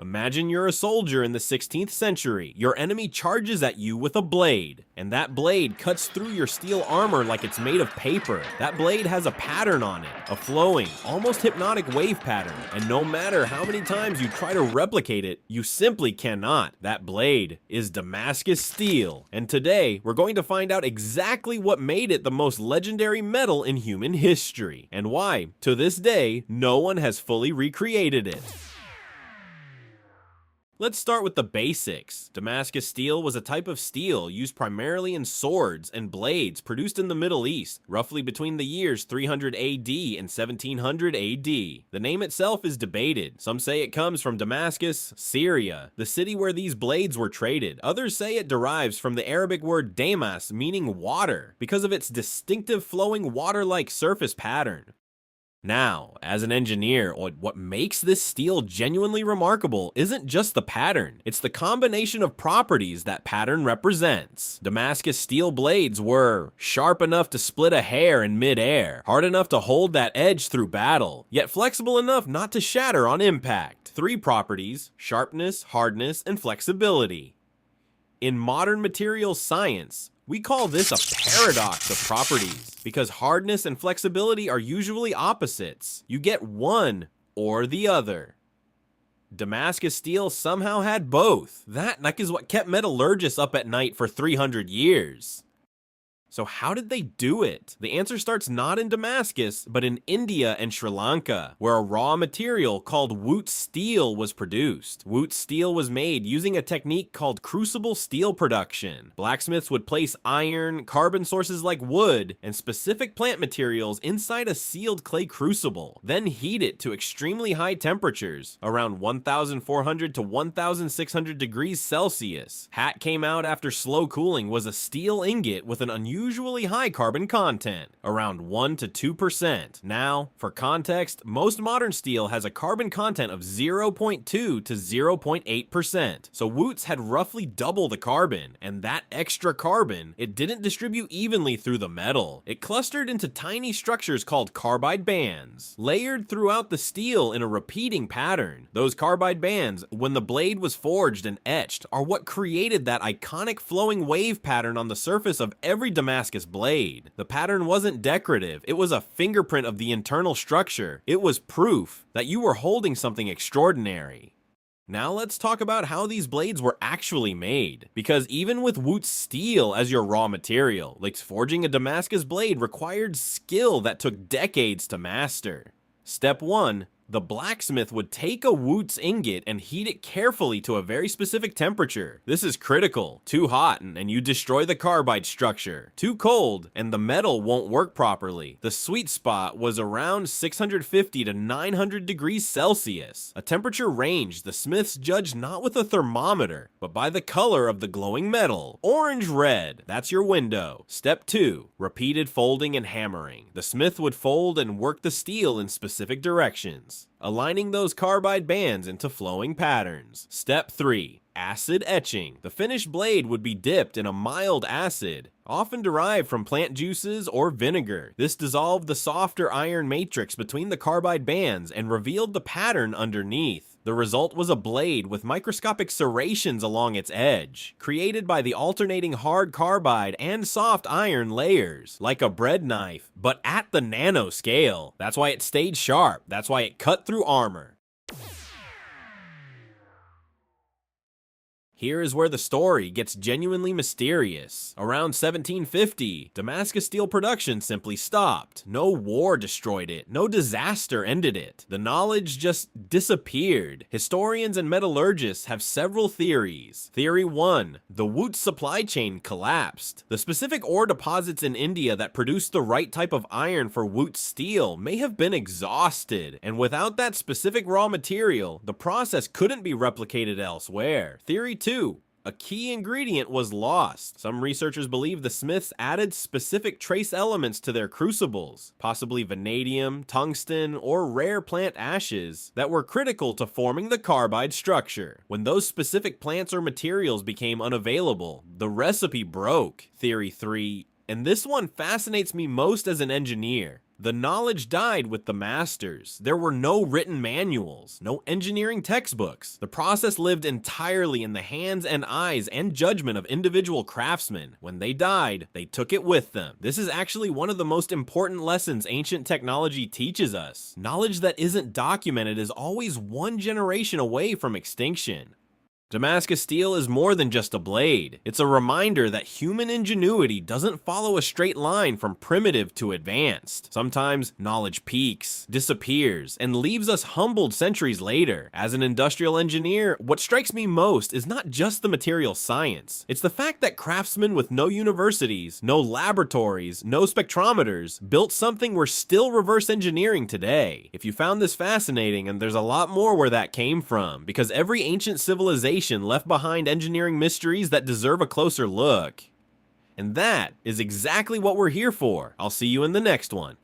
Imagine you're a soldier in the 16th century. Your enemy charges at you with a blade, and that blade cuts through your steel armor like it's made of paper. That blade has a pattern on it, a flowing, almost hypnotic wave pattern, and no matter how many times you try to replicate it, you simply cannot. That blade is Damascus Steel, and today we're going to find out exactly what made it the most legendary metal in human history, and why, to this day, no one has fully recreated it. Let's start with the basics. Damascus steel was a type of steel used primarily in swords and blades produced in the Middle East, roughly between the years 300 AD and 1700 AD. The name itself is debated. Some say it comes from Damascus, Syria, the city where these blades were traded. Others say it derives from the Arabic word damas, meaning water, because of its distinctive flowing water-like surface pattern. Now, as an engineer, what makes this steel genuinely remarkable isn't just the pattern, it's the combination of properties that pattern represents. Damascus steel blades were sharp enough to split a hair in mid-air, hard enough to hold that edge through battle, yet flexible enough not to shatter on impact. Three properties: sharpness, hardness, and flexibility. In modern materials science, we call this a paradox of properties, because hardness and flexibility are usually opposites. You get one or the other. Damascus steel somehow had both. That is what kept metallurgists up at night for 300 years. So how did they do it? The answer starts not in Damascus, but in India and Sri Lanka, where a raw material called wootz steel was produced. Wootz steel was made using a technique called crucible steel production. Blacksmiths would place iron, carbon sources like wood, and specific plant materials inside a sealed clay crucible, then heat it to extremely high temperatures, around 1,400 to 1,600 degrees Celsius. Hat came out after slow cooling was a steel ingot with an unusually high carbon content, around 1 to 2%. Now, for context, most modern steel has a carbon content of 0.2 to 0.8%. So wootz had roughly double the carbon, and that extra carbon, it didn't distribute evenly through the metal. It clustered into tiny structures called carbide bands, layered throughout the steel in a repeating pattern. Those carbide bands, when the blade was forged and etched, are what created that iconic flowing wave pattern on the surface of every Damascus blade. The pattern wasn't decorative, it was a fingerprint of the internal structure. It was proof that you were holding something extraordinary. Now let's talk about how these blades were actually made, because even with wootz steel as your raw material, like forging a Damascus blade required skill that took decades to master. Step 1. The blacksmith would take a wootz ingot and heat it carefully to a very specific temperature. This is critical. Too hot and you destroy the carbide structure. Too cold and the metal won't work properly. The sweet spot was around 650 to 900 degrees Celsius, a temperature range the smiths judged not with a thermometer, but by the color of the glowing metal. Orange-red, that's your window. Step 2. Repeated folding and hammering. The smith would fold and work the steel in specific directions, aligning those carbide bands into flowing patterns. Step 3. Acid etching. The finished blade would be dipped in a mild acid, often derived from plant juices or vinegar. This dissolved the softer iron matrix between the carbide bands and revealed the pattern underneath. The result was a blade with microscopic serrations along its edge, created by the alternating hard carbide and soft iron layers, like a bread knife, but at the nano scale. That's why it stayed sharp. That's why it cut through armor. Here is where the story gets genuinely mysterious. Around 1750, Damascus steel production simply stopped. No war destroyed it. No disaster ended it. The knowledge just disappeared. Historians and metallurgists have several theories. Theory 1. The wootz supply chain collapsed. The specific ore deposits in India that produced the right type of iron for wootz steel may have been exhausted, and without that specific raw material, the process couldn't be replicated elsewhere. Theory 2. A key ingredient was lost. Some researchers believe the smiths added specific trace elements to their crucibles, possibly vanadium, tungsten, or rare plant ashes that were critical to forming the carbide structure. When those specific plants or materials became unavailable, the recipe broke. Theory 3. And this one fascinates me most as an engineer. The knowledge died with the masters. There were no written manuals, no engineering textbooks. The process lived entirely in the hands and eyes and judgment of individual craftsmen. When they died, they took it with them. This is actually one of the most important lessons ancient technology teaches us. Knowledge that isn't documented is always one generation away from extinction. Damascus Steel is more than just a blade. It's a reminder that human ingenuity doesn't follow a straight line from primitive to advanced. Sometimes knowledge peaks, disappears, and leaves us humbled centuries later. As an industrial engineer, what strikes me most is not just the material science. It's the fact that craftsmen with no universities, no laboratories, no spectrometers built something we're still reverse engineering today. If you found this fascinating, and there's a lot more where that came from, because every ancient civilization left behind engineering mysteries that deserve a closer look. And that is exactly what we're here for. I'll see you in the next one.